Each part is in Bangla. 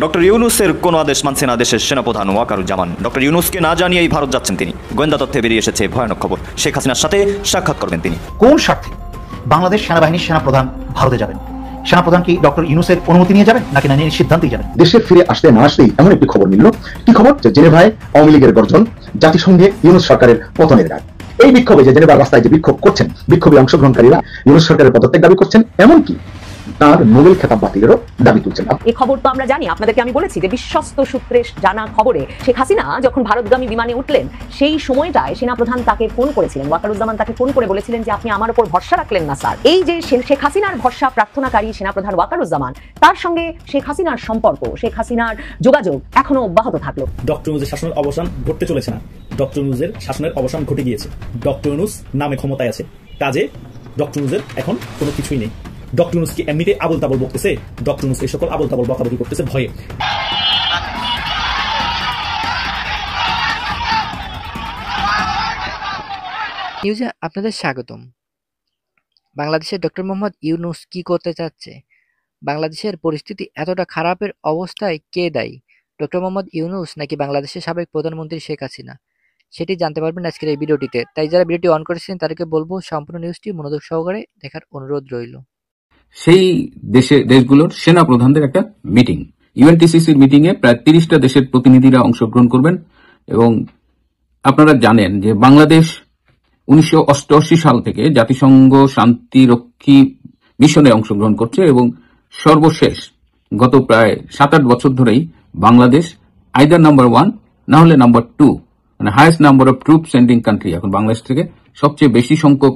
ডক্টর ইউনূসের কোনো আদেশ মানছে না দেশের সেনাপ্রধান ওয়াকারুজ্জামান। ডক্টর ইউনূসকে না জানিয়েই ভারত যাচ্ছেন তিনি। গোয়েন্দা তথ্যে বেরিয়ে এসেছে ভয়ানক খবর, শেখ হাসিনার সাথে সাক্ষাৎ করবেন তিনি। কোন স্বার্থে বাংলাদেশ সেনাবাহিনীর সেনাপ্রধান ভারতে যাবেন? সেনাপ্রধান কি ডক্টর ইউনূসের অনুমতি নিয়ে যাবেন নাকি না নিয়ে সিদ্ধান্তেই যাবেন? দেশে ফিরে আসতে না আসতেই এমন একটি খবর মিলল। কি খবর? যে জেনেভায় আওয়ামী লীগের গর্জন, জাতিসংঘে ইউনূস সরকারের পতনের ডাক। এই বিক্ষোভে যে জেনেভার রাস্তায় যে বিক্ষোভ করছেন, বিক্ষোভে অংশগ্রহণকারীরা ইউনূস সরকারের পদত্যাগ দাবি করছেন, এমনকি তার নোবেল খেতাব বাতিলেরও দাবি তুলছেন। এই খবর তো আমরা জানি, আপনাদেরকে আমি বলেছি যে বিশ্বস্ত সূত্রে জানা খবরে শেখ হাসিনা যখন ভারতগামী বিমানে উঠলেন সেই সময়টায় সেনাপ্রধান তাকে ফোন করেছিলেন, ওয়াকারুজ্জামান তাকে ফোন করে বলেছিলেন যে আপনি আমার উপর ভরসা রাখলেন না স্যার। এই যে শেখ হাসিনার ভরসা প্রার্থনাকারী সেনাপ্রধান ওয়াকারুজ্জামান, তার সঙ্গে শেখ হাসিনার সম্পর্ক, শেখ হাসিনার যোগাযোগ এখনো অব্যাহত থাকলো। ডক্টর ইউনূসের শাসনের অবসান ঘটতে চলেছে না, ডক্টর ইউনূসের শাসনের অবসান ঘটে গিয়েছে। ডক্টর ইউনূস নামে ক্ষমতায় আছে, কাজে ডক্টর ইউনূসের এখন কোনো কিছুই নেই। ডক্টর ইউনূস কি এমনিতে আবল তাবল বকতেছে? ডক্টর ইউনূস এই সকল আবল তাবল বকাবকি করতেছে ভয়ে। নিউজে আপনাদের স্বাগতম। বাংলাদেশের ডক্টর মোহাম্মদ ইউনূস কি করতে চাচ্ছে? বাংলাদেশের পরিস্থিতি এতটা খারাপের অবস্থায় কে দায়ী? ডক্টর মোহাম্মদ ইউনূস নাকি বাংলাদেশের সাবেক প্রধানমন্ত্রী শেখ হাসিনা? সেটি জানতে পারবেন আজকের এই ভিডিওটিতে। তাই যারা ভিডিওটি অন করেছেন তাদেরকে বলবো সম্পূর্ণ নিউজটি মনোযোগ সহকারে দেখার অনুরোধ রইল। সেই দেশগুলোর সেনা প্রধানদের একটা মিটিং, ইউএনটিসিসির মিটিং এ প্রায় 30টা দেশের প্রতিনিধিরা অংশগ্রহণ করবেন। এবং আপনারা জানেন যে বাংলাদেশ 1988 সাল থেকে জাতিসংঘ শান্তিরক্ষী মিশনে অংশগ্রহণ করছে এবং সর্বশেষ গত প্রায় 7-8 বছর ধরেই বাংলাদেশ আইদার নাম্বার 1 না হলে নাম্বার 2, মানে highest number of troop sending country. এখন বাংলাদেশ থেকে সবচেয়ে বেশি সংখ্যক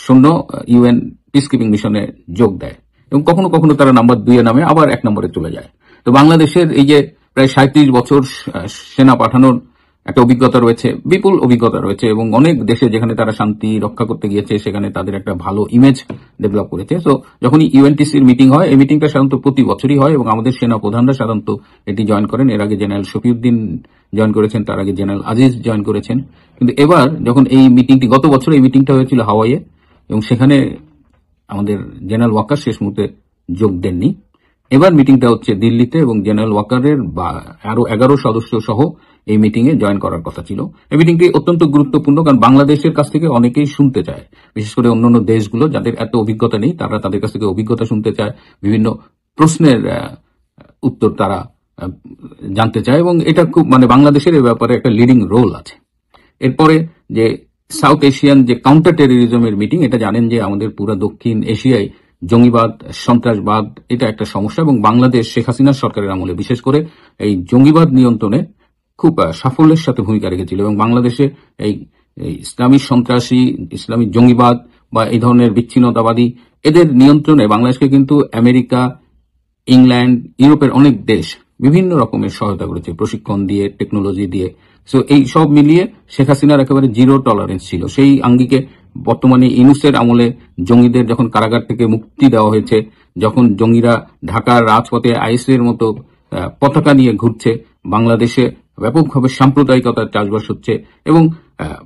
সৈন্য ইউএন পিসকিপিং মিশনে যোগ দেয় এবং কখনো কখনো তারা নাম্বার 2 এ নামে, আবার 1 নম্বরে চলে যায়। তো বাংলাদেশের এই যে প্রায় 37 বছর সেনা পাঠানোর একটা অভিজ্ঞতা রয়েছে, বিপুল অভিজ্ঞতা রয়েছে এবং অনেক দেশে যেখানে তারা শান্তি রক্ষা করতে গিয়েছে সেখানে তাদের একটা ভালো ইমেজ ডেভেলপ করেছে। তো যখনই ইউএনটিসির মিটিং হয়, এই মিটিংটা সাধারণত প্রতি বছরই হয় এবং আমাদের সেনা প্রধানরা সাধারণত এটি জয়েন করেন। এর আগে জেনারেল শফিউদ্দিন জয়েন করেছেন, তার আগে জেনারেল আজিজ জয়েন করেছেন। কিন্তু এবার যখন এই মিটিংটি, গত বছর এই মিটিংটা হয়েছিল হাওয়াইয়ে এবং সেখানে আমাদের জেনারেল ওয়াকার শেষ মুহূর্তে যোগ দেননি। এবার মিটিংটা হচ্ছে দিল্লিতে এবং জেনারেল ওয়াকারের আরো 11 সদস্য সহ এই মিটিং এ জয়েন করার কথা ছিল। এই মিটিংটি অত্যন্ত গুরুত্বপূর্ণ, কারণ বাংলাদেশের কাছ থেকে অনেকেই শুনতে চায়, বিশেষ করে অন্যান্য দেশগুলো যাদের এত অভিজ্ঞতা নেই তারা তাদের কাছ থেকে অভিজ্ঞতা শুনতে চায়, বিভিন্ন প্রশ্নের উত্তর তারা জানতে চায় এবং এটা খুব, মানে বাংলাদেশের এই ব্যাপারে একটা লিডিং রোল আছে। এরপরে যে সাউথ এশিয়ান যে কাউন্টার টেরোরিজমের মিটিং, এটা জানেন যে আমাদের পুরো দক্ষিণ এশিয়ায় জঙ্গিবাদ, সন্ত্রাসবাদ এটা একটা সমস্যা এবং বাংলাদেশ শেখ হাসিনা সরকারের আমলে বিশেষ করে এই জঙ্গিবাদ নিয়ন্ত্রণে খুব সাফল্যের সাথে ভূমিকা রেখেছিল এবং বাংলাদেশে এই ইসলামী সন্ত্রাসী, ইসলামী জঙ্গিবাদ বা এই ধরনের বিচ্ছিন্নতাবাদী এদের নিয়ন্ত্রণে বাংলাদেশকে কিন্তু আমেরিকা, ইংল্যান্ড, ইউরোপের অনেক দেশ বিভিন্ন রকমের সহায়তা করেছে, প্রশিক্ষণ দিয়ে, টেকনোলজি দিয়ে। সো এই সব মিলিয়ে শেখ হাসিনার একেবারে জিরো টলারেন্স ছিল। সেই আঙ্গিকে বর্তমানে ইউনূসের আমলে জঙ্গিদের যখন কারাগার থেকে মুক্তি দেওয়া হয়েছে, যখন জঙ্গিরা ঢাকার রাজপথে আইএসের মতো পতাকা নিয়ে ঘুরছে, বাংলাদেশে ব্যাপকভাবে সাম্প্রদায়িকতার চাষবাস হচ্ছে এবং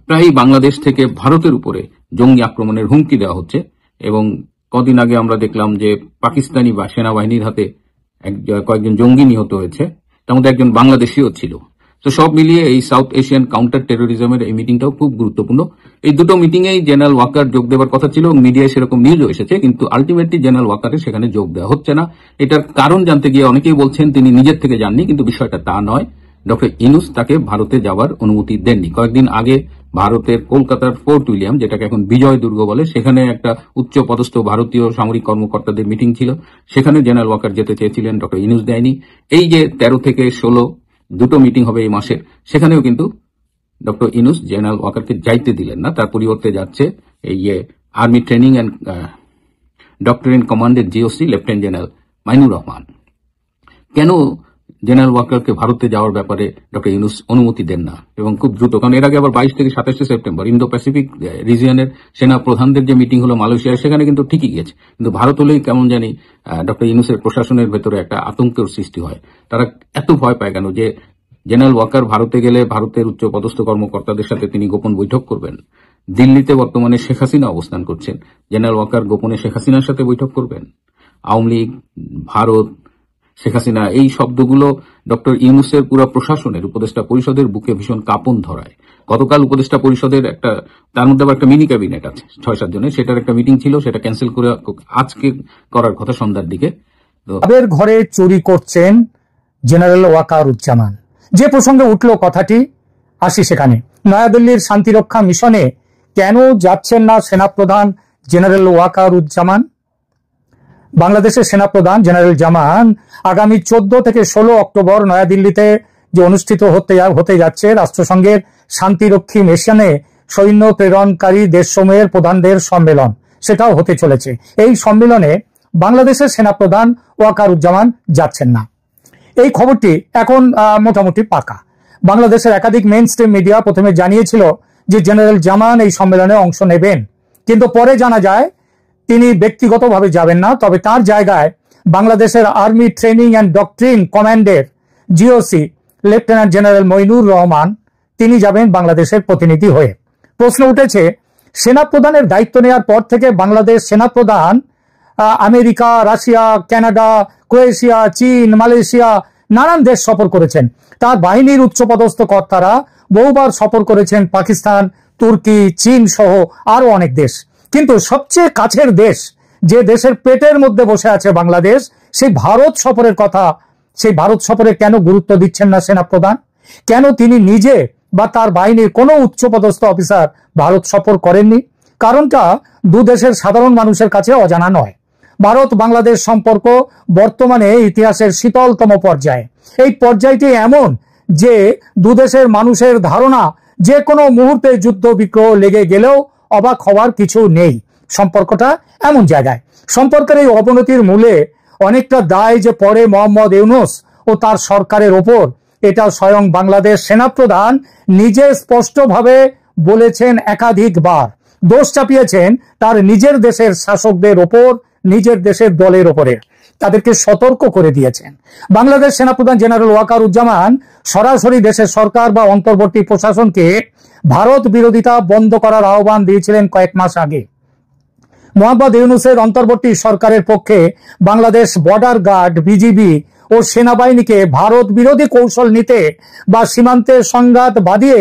প্রায় বাংলাদেশ থেকে ভারতের উপরে জঙ্গি আক্রমণের হুমকি দেওয়া হচ্ছে এবং কদিন আগে আমরা দেখলাম যে পাকিস্তানি বা সেনাবাহিনীর হাতে কয়েকজন জঙ্গি নিহত হয়েছে, তার মধ্যে একজন বাংলাদেশীও ছিল। তো সব মিলিয়ে এই সাউথ এশিয়ান কাউন্টার টেরোরিজমের এই মিটিংটাও খুব গুরুত্বপূর্ণ। এই দুটো মিটিংয়েই জেনারেল ওয়াকার যোগ দেওয়ার কথা ছিল এবং মিডিয়ায় সেরকম নিউজও এসেছে, কিন্তু আলটিমেটলি জেনারেল ওয়াকারের সেখানে যোগ দেওয়া হচ্ছে না। এটার কারণ জানতে গিয়ে অনেকেই বলছেন তিনি নিজের থেকে যাননি, কিন্তু বিষয়টা তা নয়। ডক্টর ইউনূস তাকে ভারতে যাওয়ার অনুমতি দেননি। কয়েকদিন আগে ভারতের কলকাতার ফোর্ট উইলিয়াম, যেটাকে এখন বিজয় দুর্গ বলে, সেখানে একটা উচ্চ পদস্থ ভারতীয় সামরিক কর্মকর্তাদের মিটিং ছিল, সেখানে জেনারেল ওয়াকার যেতে চেয়েছিলেন, ডক্টর ইউনূস দেয়নি। এই যে 13 থেকে 16 দুটো মিটিং হবে এই মাসে, সেখানেও কিন্তু ডক্টর ইউনূস জেনারেল ওয়াকারকে যাইতে দিলেন না, তার পরিবর্তে যাচ্ছে এই আর্মি ট্রেনিং অ্যান্ড ডক্টরিন কমান্ডের GOC lieutenant general Mainur Rahman. কেন জেনারেল ওয়াকারকে ভারতে যাওয়ার ব্যাপারে ডক্টর ইউনূস অনুমতি দেন না এবং খুব দ্রুত, কারণ এর আগে আবার 22 থেকে 27 সেপ্টেম্বর ইন্দো প্যাসিফিক রিজিয়নের সেনা প্রধানদের যে মিটিং হলো মালয়েশিয়ায়, সেখানে কিন্তু ঠিকই গেছে, কিন্তু ভারত হলেই কেমন জানি ডক্টর ইউনূসের প্রশাসনের ভেতরে একটা আতঙ্কের সৃষ্টি হয়। তারা এত ভয় পায় কেন যে জেনারেল ওয়াকার ভারতে গেলে ভারতের উচ্চ পদস্থ কর্মকর্তাদের সাথে তিনি গোপন বৈঠক করবেন। দিল্লিতে বর্তমানে শেখ হাসিনা অবস্থান করছেন, জেনারেল ওয়াকার গোপনে শেখ হাসিনার সাথে বৈঠক করবেন। আওয়ামী লীগ, ভারত, শেখ হাসিনা, এই শব্দগুলো ডক্টর ইউনূসের পুরো প্রশাসনের উপদেষ্টা পরিষদের বুকে ভীষণ কাঁপন ধরায়। গতকাল উপদেষ্টা পরিষদের তার মধ্যে আবার একটা মিনি ক্যাবিনেট আছে 6-7 জনের, সেটার একটা মিটিং ছিল, সেটা ক্যান্সেল করে আজকে করার কথা সন্ধ্যার দিকে। তাদের ঘরে চুরি করছেন জেনারেল ওয়াকারুজ্জামান। যে প্রসঙ্গে উঠল কথাটি, আসি সেখানে। নয়াদিল্লির শান্তিরক্ষা মিশনে কেন যাচ্ছেন না সেনাপ্রধান জেনারেল ওয়াকারুজ্জামান? বাংলাদেশের সেনাপ্রধান জেনারেল জামান আগামী 14 থেকে 16 অক্টোবর নয়াদিল্লিতে যে অনুষ্ঠিত হতে যাচ্ছে রাষ্ট্রসংঘের শান্তিরক্ষী মিশনে সৈন্য প্রেরণকারী দেশসমূহের প্রধানদের সম্মেলন, সেটাও হতে চলেছে। এই সম্মেলনে বাংলাদেশের সেনাপ্রধান ওয়াকারুজ্জামান যাচ্ছেন না। এই খবরটি এখন মোটামুটি পাকা। বাংলাদেশের একাধিক মেইন স্ট্রিম মিডিয়া প্রথমে জানিয়েছিল যে জেনারেল জামান এই সম্মেলনে অংশ নেবেন, কিন্তু পরে জানা যায় তিনি ব্যক্তিগতভাবে যাবেন না, তবে তার জায়গায় বাংলাদেশের আর্মি ট্রেনিং অ্যান্ড ডক্ট্রিন কমান্ডের GOC lieutenant general Moinur Rahman তিনি যাবেন বাংলাদেশের প্রতিনিধি হয়ে। প্রশ্ন উঠেছে, সেনাপ্রধানের দায়িত্ব নেওয়ার পর থেকে বাংলাদেশ সেনাপ্রধান আমেরিকা, রাশিয়া, কানাডা, ক্রোয়েশিয়া, চীন, মালয়েশিয়া নানান দেশ সফর করেছেন। তার বাহিনীর উচ্চপদস্থ কর্তারা বহুবার সফর করেছেন পাকিস্তান, তুর্কি, চীন সহ আরো অনেক দেশ। কিন্তু সবচেয়ে কাছের দেশ, যে দেশের পেটের মধ্যে বসে আছে বাংলাদেশ, সেই ভারত সফরের কথা, সেই ভারত সফরে কেন গুরুত্ব দিচ্ছেন না সেনাপ্রধান? কেন তিনি নিজে বা তার বাহিনীর কোনো উচ্চপদস্থ অফিসার ভারত সফর করেননি? কারণটা দু দেশের সাধারণ মানুষের কাছে অজানা নয়। ভারত বাংলাদেশ সম্পর্ক বর্তমানে ইতিহাসের শীতলতম পর্যায়ে। এই পর্যায়টি এমন যে দু দেশের মানুষের ধারণা যে কোনো মুহূর্তে যুদ্ধ বিগ্রহ লেগে গেলেও অবাক হওয়ার কিছু নেই। সম্পর্কটা এমন জায়গায়, সম্পর্কের এই অবনতির মূলে অনেকটা দায় যে পড়ে মোহাম্মদ ইউনূস ও তার সরকারের ওপর, এটা স্বয়ং বাংলাদেশ সেনাপ্রধান নিজে স্পষ্টভাবে বলেছেন। একাধিকবার দোষ চাপিয়েছেন তার নিজের দেশের শাসকদের ওপর, নিজের দেশের দলের ওপরে, তাদেরকে সতর্ক করে দিয়েছেন। বাংলাদেশ সেনাপ্রধান জেনারেল ওয়াকারুজ্জামান সরাসরি দেশের সরকার বা অন্তর্বর্তী প্রশাসনকে ভারত বিরোধিতা বন্ধ করার আহ্বান দিয়েছিলেন কয়েক মাস আগে। মোহাম্মদ ইউনূসের অন্তর্বর্তী সরকারের পক্ষে বাংলাদেশ বর্ডার গার্ড, বিজিবি ও সেনাবাহিনীকে ভারত বিরোধী কৌশল নিতে বা সীমান্তে সংঘাত বাঁধিয়ে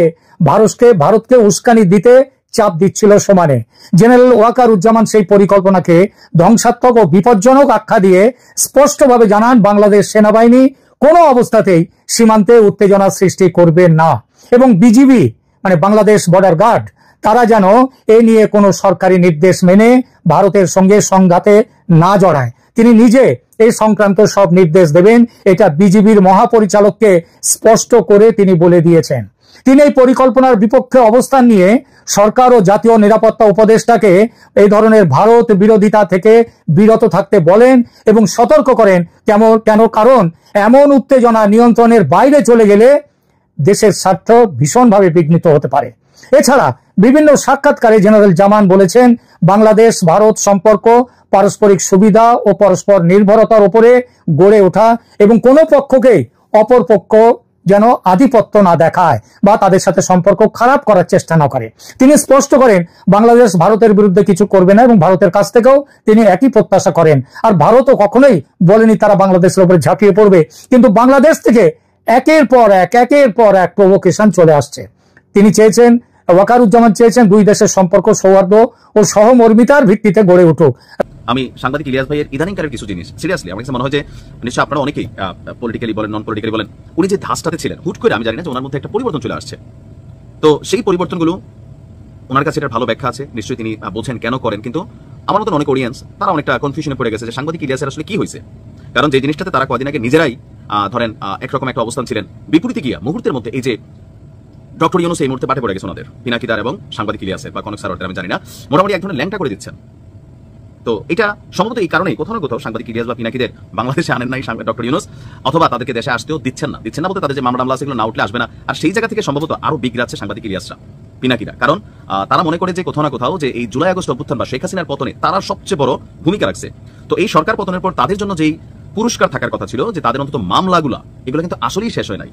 ভারতকে উস্কানি দিতে চাপ দিচ্ছিল সমানে। জেনারেল ওয়াকারুজ্জামান সেই পরিকল্পনাকে ধ্বংসাত্মক ও বিপজ্জনক আখ্যা দিয়ে স্পষ্টভাবে জানান বাংলাদেশ সেনাবাহিনী কোনো অবস্থাতেই সীমান্তে উত্তেজনা সৃষ্টি করবে না, এবং বিজিবি মানে বাংলাদেশ বর্ডার গার্ড তারা যেন এ নিয়ে কোনো সরকারি নির্দেশ মেনে ভারতের সঙ্গে সংঘাতে না জড়ায়। তিনি নিজে এই সংক্রান্ত সব নির্দেশ দেবেন, এটা বিজিবির মহাপরিচালককে স্পষ্ট করে তিনি বলে দিয়েছেন। তিনি এই পরিকল্পনার বিপক্ষে অবস্থান নিয়ে সরকার ও জাতীয় নিরাপত্তা উপদেষ্টাকে এই ধরনের ভারত বিরোধিতা থেকে বিরত থাকতে বলেন এবং সতর্ক করেন। কারণ এমন উত্তেজনা নিয়ন্ত্রণের বাইরে চলে গেলে দেশের স্বার্থ ভীষণভাবে বিঘ্নিত হতে পারে। এছাড়া বিভিন্ন সাক্ষাৎকারে জেনারেল জামান বলেছেন, বাংলাদেশ ভারত সম্পর্ক পারস্পরিক সুবিধা ও পরস্পর নির্ভরতার উপরে গড়ে ওঠা এবং কোনো পক্ষকেই অপর পক্ষ যেন আধিপত্য না দেখায় বা তাদের সাথে সম্পর্ক খারাপ করার চেষ্টা না করে। তিনি স্পষ্ট করেন বাংলাদেশ ভারতের বিরুদ্ধে কিছু করবে না এবং ভারতের কাছ থেকেও তিনি একই প্রত্যাশা করেন। আর ভারতও কখনোই বলেনি তারা বাংলাদেশের উপরে ঝাঁপিয়ে পড়বে, কিন্তু বাংলাদেশ থেকে একের পর এক প্রভোকেশন চলে আসছে। তিনি চেয়েছেন, ওয়াকারুজ্জামান চেয়েছেন দুই দেশের সম্পর্ক সৌহার্দ্য ও সহমর্মিতার ভিত্তিতে গড়ে উঠুক। আমি সাংবাদিক ইলিয়াস ভাইয়ের ইদানিংকারের কিছু জিনিস সিরিয়াসলি আমার কাছে মনে হয় যে নিশ্চয়ই আপনারা অনেকেই পলিটিক্যালি বলেন, নন পলিটিক্যালি বলেন, উনি যে ধাঁচটাতে ছিলেন হুট করে আমি জানি না যে ওনার মধ্যে একটা পরিবর্তন চলে আসছে। তো সেই পরিবর্তনগুলো ওনার কাছে এটার ভালো ব্যাখ্যা আছে, নিশ্চয়ই তিনি বোঝেন কেন করেন, কিন্তু আমার মতন অনেক অডিয়েন্স তারা অনেকটা কনফিউশনে পড়ে গেছে যে সাংবাদিক ইলিয়াসের আসলে কি হয়েছে। কারণ যে জিনিসটাতে তারা কদিন আগে নিজেরাই ধরেন একরকম একটা অবস্থান ছিলেন, বিপরীতে গিয়া মুহূর্তের মধ্যে এই যে ডক্টর ইউনূস এই মুহূর্তে পাঠে পড়ে গেছে ওনাদের পিনাকিদার এবং সাংবাদিক ইলিয়াসের বা কনক সারোয়ারের আমি জানি না, মোটামুটি এক ধরনের ল্যাংটা করে দিচ্ছেন। তো এটা সম্ভবত এই কারণেই কোথাও না কোথাও সাংবাদিক ইলিয়াস বা পিনাকিদের বাংলাদেশে আনেন নাই ডক্টর ইউনূস, অথবা তাদেরকে দেশে আসতেও দিচ্ছেন না বলতে তাদের যে মামলা সেগুলো না উঠলে আসবে না। আর সেই জায়গা থেকে সম্ভবত আরো বিগড়াচ্ছে সাংবাদিক ইলিয়াসরা, পিনাকিরা, কারণ তারা মনে করে যে কোথাও না কোথাও যে এই জুলাই আগস্ট অভ্যুত্থান বা শেখ হাসিনার পতনে তারা সবচেয়ে বড় ভূমিকা রাখছে। তো এই সরকার পতনের পর তাদের জন্য যেই পুরস্কার থাকার কথা ছিল যে তাদের অন্তত মামলাগুলা এগুলো কিন্তু আসলেই শেষ হয় নাই,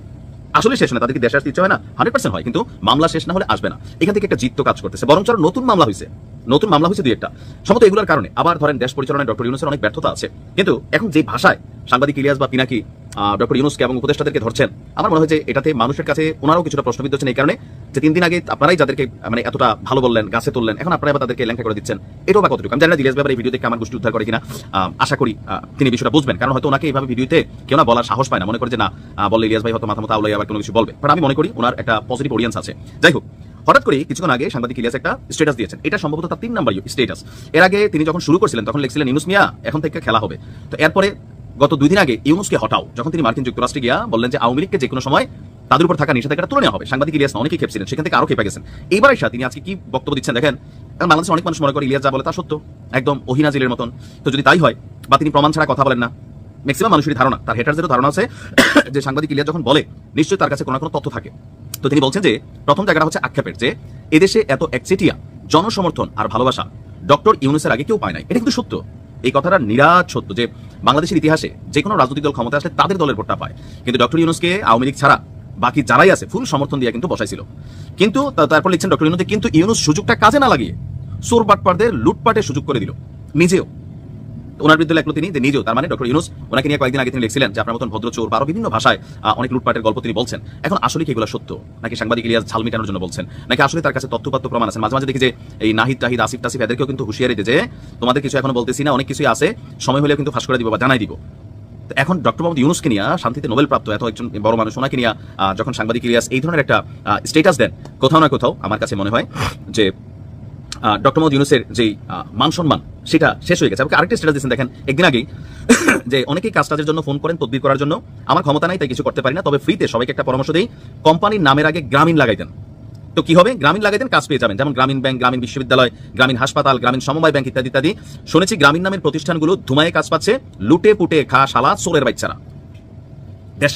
তাদেরকে দেশে আসতে ইচ্ছে হয় না, 100% হয়, কিন্তু মামলা শেষ না হলে আসবে না। এখান থেকে একটা জিত কাজ করতেছে, বরং আরো নতুন মামলা হয়েছে। নতুন মামলা হয়েছে দুই একটা, সম্ভবত এগুলোর কারণে। আবার ধরেন দেশ পরিচালনায় ডক্টর ইউনূসের অনেক ব্যর্থতা আছে, কিন্তু এখন যে ভাষায় সাংবাদিক ইলিয়াস বা পিনাকি ডক্টর ইউনূসকে এবং উপদেষ্টাদেরকে ধরছেন, আমার মনে হয় যে এটাতে মানুষের কাছে ওনারাও কিছুটা প্রশ্নবিদ্ধ হচ্ছেন, এই কারণে যে 3 দিন আগে আপনারাই যাদেরকে মানে এতটা ভালো বললেন, গাছে তুললেন, এখন আপনারা তাদেরকে ল্যাংটা করে দিচ্ছেন, এটাও বা কতটুকু। আমি জানি না ইলিয়াস ব্যাপারে এই ভিডিও দেখে আমার গোষ্ঠী উদ্ধার করে কিনা, আশা করি তিনি বিষয়টা বুঝবেন, কারণ হয়তো ওনাকে এইভাবে ভিডিওতে কেউ না বলার সাহস পায় না, মনে করে যে না বললে ইলিয়াস ভাই হয়তো মাথা মতো আউলাই আবার কোনো কিছু বলবে। বাট আমি মনে করি ওনার একটা পজিটিভ অডিয়েন্স আছে। যাই হোক, হঠাৎ করে কিছুক্ষণ আগে সাংবাদিক ইলিয়াস একটা স্ট্যাটাস দিয়েছেন, এটা সম্ভবত তার 3 নাম্বার স্ট্যাটাস। এর আগে তিনি যখন শুরু করছিলেন তখন লিখছিলেন ইউনূস মিয়া এখন থেকে খেলা হবে। তো এরপরে গত 2 দিন আগে ইউনূসকে হটাও, যখন তিনি মার্কিন যুক্তরাষ্ট্রে গিয়া বললেন যে আওয়ামী লীগকে যে কোনো সময় তাদের উপর থাকা নিষেধাজ্ঞাটা তুলে নেওয়া হবে, সাংবাদিক ইলিয়াস না অনেকেই খেপছিলেন, সেখান থেকে আরো খেপে গেছেন। এইবার এসে তিনি আজকে কি বক্তব্য দিচ্ছেন দেখেন। কারণ বাংলাদেশে অনেক মানুষ মনে করে ইলিয়াস যা বলে তা সত্য, একদম ওহিনাজিলের মতন। তো যদি তাই হয় বা তিনি প্রমাণ ছাড়া কথা বলেন না, ম্যাক্সিমাম মানুষেরই ধারণা, তার হেটারদেরও ধারণা আছে যে সাংবাদিক ইলিয়াস যখন বলে নিশ্চয়ই তার কাছে কোনো না কোনো তথ্য থাকে। তো তিনি বলছেন যে প্রথম জায়গাটা হচ্ছে আক্ষেপের, যে এদেশে এত একচেটিয়া জনসমর্থন আর ভালোবাসা ডক্টর ইউনূসের আগে কেউ পায় নাই। এটা কিন্তু সত্য, এই কথাটা নিরাট সত্য যে বাংলাদেশের ইতিহাসে যে কোনো রাজনৈতিক দল ক্ষমতা আসলে তাদের দলের ভোটটা পায়, কিন্তু ডক্টর ইউনূসকে আওয়ামী লীগ ছাড়া বাকি যারাই আছে ফুল সমর্থন দিয়ে কিন্তু বসাইছিল। কিন্তু তারপর লিখছেন ডক্টর ইউনূস, কিন্তু ইউনূস সুযোগটা কাজে না লাগিয়ে চোর বাটপারদের লুটপাটের সুযোগ করে দিল নিজেও। ওনার বিরুদ্ধে লেখলো তিনি যে নিজেও, তার মানে ডক্টর ইউনূস ওনাকে নিয়ে কয়েকদিন আগে তিনি লিখছিলেন যে আপনার মতন ভদ্র চোর, আরো বিভিন্ন ভাষায় অনেক লুটপাটের গল্প তিনি বলছেন। এখন আসলে কি এগুলো সত্য, নাকি সাংবাদিক ইলিয়াস ঝাল মিটানোর জন্য বলছেন, নাকি আসলে তার কাছে তথ্যপাত্র প্রমাণ আছে? মাঝে মাঝে দেখি যে এই নাহিদ তাহিদ আসিফ টাসিফ এদেরকেও কিন্তু হুঁশিয়ারি দিতে যে তোমাদের কিছু এখনো বলতেছি না, অনেক কিছুই আছে, সময় হলেও কিন্তু ফাঁস করে দিব বা জানাই দিব। এখন ডক্টর মোহাম্মদ ইউনূসকে নিয়ে শান্তিতে নোবেল প্রাপ্ত এত একজন বড় মানুষ, ওনাকে নিয়ে যখন সাংবাদিক ইলিয়াস এই ধরনের একটা স্ট্যাটাস দেন, কোথাও না কোথাও আমার কাছে মনে হয় যে ডক্টর মোহাম্মদ ইউনূসের যে মান সম্মান সেটা শেষ হয়ে গেছে। আরেকটা স্ট্যাটাস দিয়েছেন দেখেন একদিন আগেই, যে অনেকেই কাজটাজের জন্য ফোন করেন তদবির করার জন্য, আমার ক্ষমতা নাই তাই কিছু করতে পারি না, তবে ফ্রিতে সবাইকে একটা পরামর্শ দেই, কোম্পানির নামের আগে গ্রামীণ লাগাই দেন। তো কি হবে, গ্রামীণ লাগাই দেন, কাজ পেয়ে যাবেন, যেমন গ্রামীণ ব্যাংক, গ্রামীণ বিশ্ববিদ্যালয়, গ্রামীণ হাসপাতাল, গ্রামীণ সমবায় ব্যাংক ইত্যাদি ইত্যাদি। শুনেছি গ্রামীণ নামের প্রতিষ্ঠানগুলো ধুমায়ে কাজ পাচ্ছে, লুটে পুটে খা শালা চোরের বাচ্চারা। দেশ